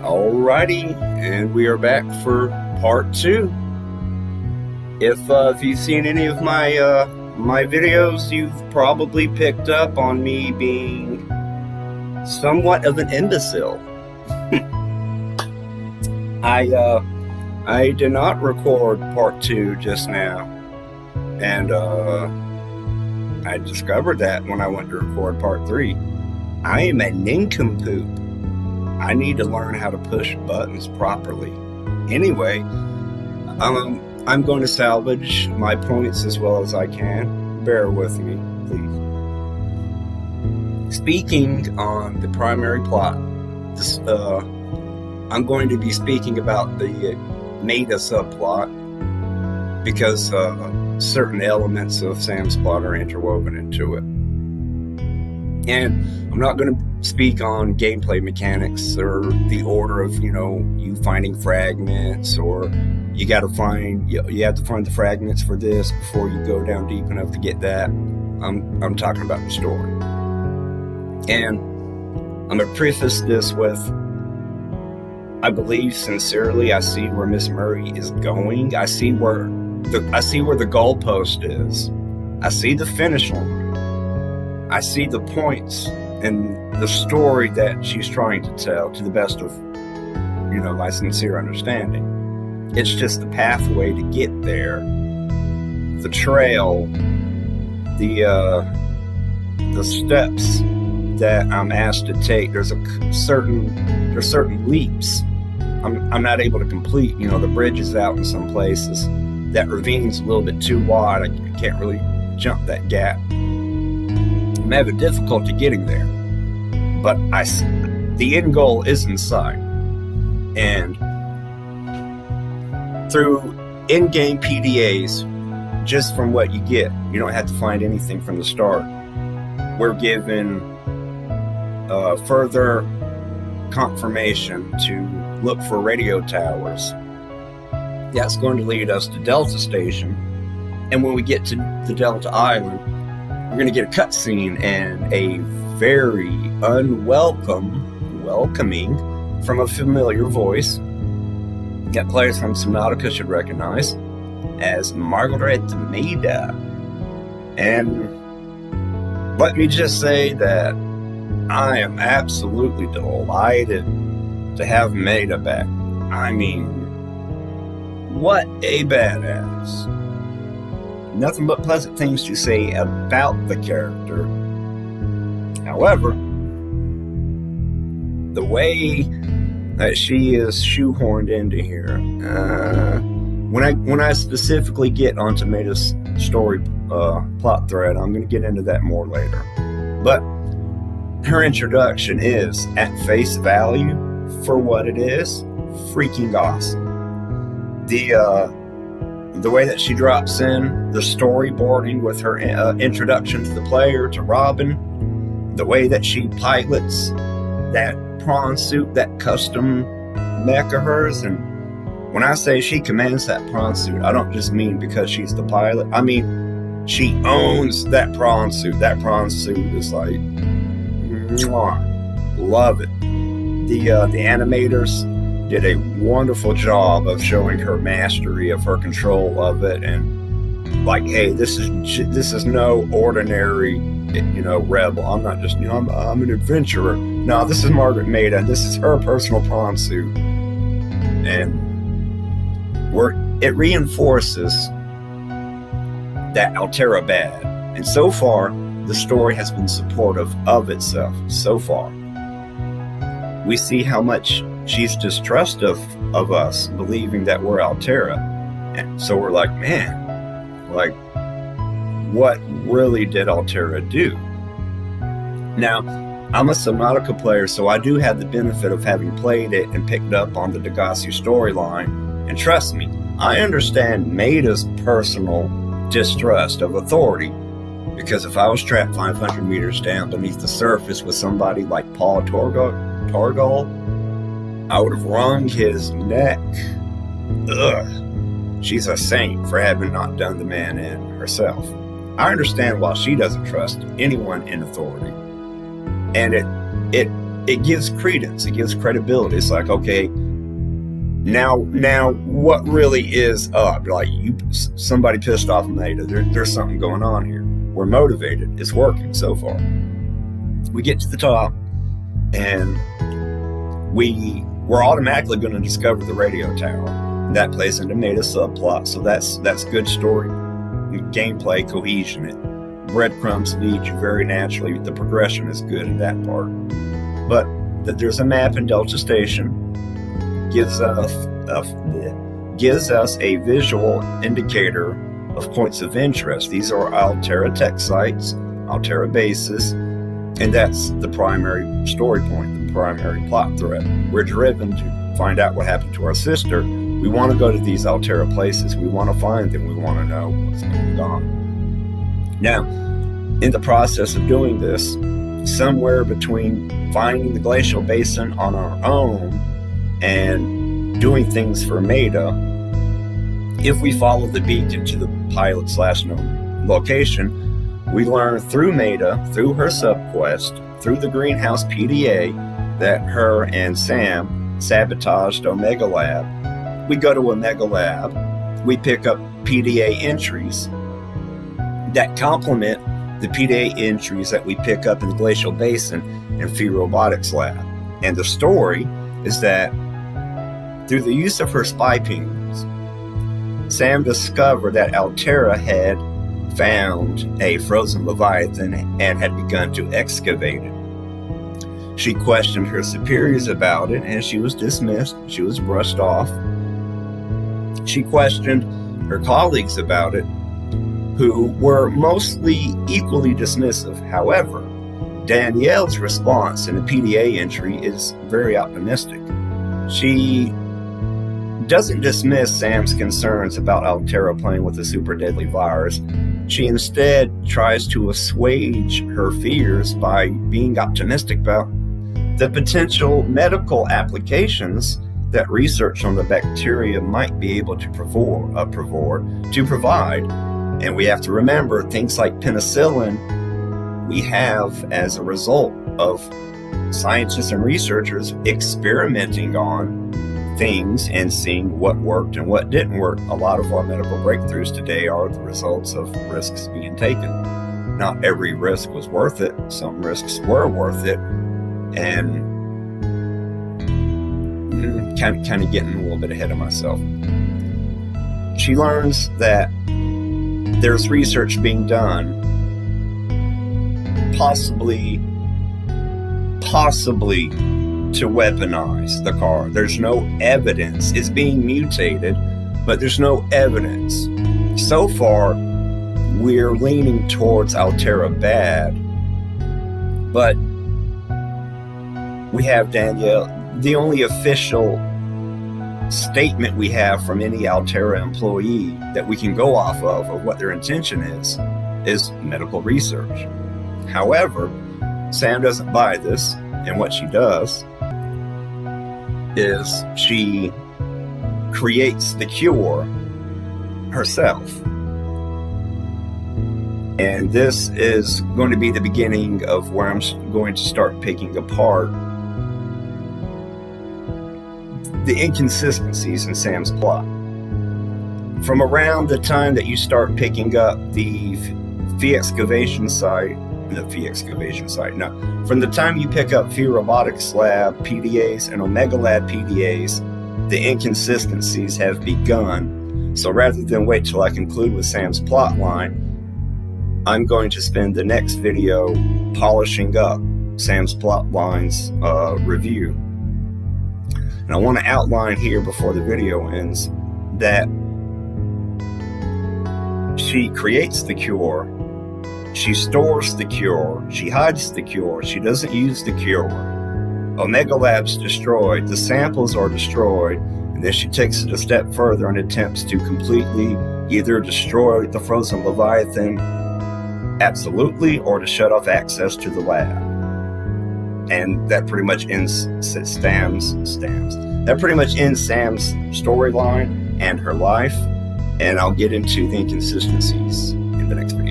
Alrighty, and we are back for part 2. If you've seen any of my videos, you've probably picked up on me being somewhat of an imbecile. I did not record part 2 just now, and I discovered that when I went to record part 3. I am a nincompoop. I need to learn how to push buttons properly. Anyway, I'm going to salvage my points as well as I can. Bear with me, please. Speaking on the primary plot, I'm going to be speaking about the Maida subplot because certain elements of Sam's plot are interwoven into it. And I'm not going to speak on gameplay mechanics or the order of, you finding fragments, or you have to find the fragments for this before you go down deep enough to get that. I'm talking about the story. And I'm going to preface this with, I believe sincerely I see where Miss Murray is going. I see where the goalpost is. I see the finish line. I see the points and the story that she's trying to tell to the best of, my sincere understanding. It's just the pathway to get there, the trail, the steps that I'm asked to take. There's certain leaps I'm not able to complete. The bridge is out in some places. That ravine's a little bit too wide. I can't really jump that gap. I'm having difficulty getting there, but the end goal is in sight. And through in-game PDAs, just from what you get, you don't have to find anything from the start. We're given further confirmation to look for radio towers. That's going to lead us to Delta Station, and when we get to the Delta Island, we're going to get a cutscene and a very welcoming from a familiar voice that players from Subnautica should recognize as Margaret Maida. And let me just say that I am absolutely delighted to have Maida back. I mean, what a badass. Nothing but pleasant things to say about the character. However, the way that she is shoehorned into here, when I specifically get onto Maida's story plot thread, I'm going to get into that more later. But her introduction is, at face value, for what it is, freaking awesome. The way that she drops in the storyboarding with her introduction to the player, to Robin, the way that she pilots that prawn suit, that custom mech of hers. And when I say she commands that prawn suit, I don't just mean because she's the pilot. I mean, she owns that prawn suit. That prawn suit is like, mwah, love it. The animators did a wonderful job of showing her mastery of her control of it, and like, hey, this is no ordinary, rebel. I'm not just, I'm an adventurer. No, this is Margaret Maida. This is her personal prawn suit, and it reinforces that Alterra bad. And so far, the story has been supportive of itself. So far, we see how much she's distrustful of us, believing that we're Alterra. And so we're like, man, what really did Alterra do? Now, I'm a Subnautica player, so I do have the benefit of having played it and picked up on the Degassi storyline. And trust me, I understand Maida's personal distrust of authority. Because if I was trapped 500 meters down beneath the surface with somebody like Paul Torgal, I would have wrung his neck. Ugh. She's a saint for having not done the man in herself. I understand why she doesn't trust anyone in authority. And it it gives credence, it gives credibility. It's like, okay, now what really is up? Like, somebody pissed off Maida. There's something going on here. We're motivated. It's working so far. We get to the top, and we're automatically going to discover the radio tower. That plays into Maida's subplot, so that's good story, gameplay, cohesion. It breadcrumbs lead you very naturally. The progression is good in that part. But that there's a map in Delta Station gives us a visual indicator of points of interest. These are Altera tech sites, Altera bases, and that's the primary story point, the primary plot thread. We're driven to find out what happened to our sister. We want to go to these Altera places. We want to find them. We want to know what's going on. Now, in the process of doing this, somewhere between finding the glacial basin on our own and doing things for Maida, if we follow the beacon to the pilot/known location, we learn through Maida, through her subquest, through the greenhouse PDA, that her and Sam sabotaged Omega Lab. We go to Omega Lab, we pick up PDA entries that complement the PDA entries that we pick up in the Glacial Basin and Phi Robotics Lab. And the story is that through the use of her spy pings, Sam discovered that Altera had found a frozen Leviathan and had begun to excavate it. She questioned her superiors about it, and she was dismissed. She was brushed off. She questioned her colleagues about it, who were mostly equally dismissive. However, Danielle's response in the PDA entry is very optimistic. She doesn't dismiss Sam's concerns about Altera playing with a super deadly virus. She instead tries to assuage her fears by being optimistic about the potential medical applications that research on the bacteria might be able to provide. And we have to remember, things like penicillin, we have as a result of scientists and researchers experimenting on things and seeing what worked and what didn't work. A lot of our medical breakthroughs today are the results of risks being taken. Not every risk was worth it. Some risks were worth it. And kind of getting a little bit ahead of myself. She learns that there's research being done, possibly to weaponize the car. There's no evidence. It's being mutated, but there's no evidence. So far, we're leaning towards Altera bad, but we have Danielle. The only official statement we have from any Altera employee that we can go off of what their intention is medical research. However, Sam doesn't buy this, and what she does is she creates the cure herself. And this is going to be the beginning of where I'm going to start picking apart the inconsistencies in Sam's plot. From around the time that you start picking up the from the time you pick up Phi Robotics Lab PDAs and Omega Lab PDAs, the inconsistencies have begun. So rather than wait till I conclude with Sam's plot line, I'm going to spend the next video polishing up Sam's plot line's review. And I want to outline here before the video ends that she creates the cure, she stores the cure, she hides the cure, she doesn't use the cure. Omega Lab's destroyed, the samples are destroyed, and then she takes it a step further and attempts to completely either destroy the frozen Leviathan absolutely or to shut off access to the lab. And that pretty much ends Sam's storyline and her life. And I'll get into the inconsistencies in the next video.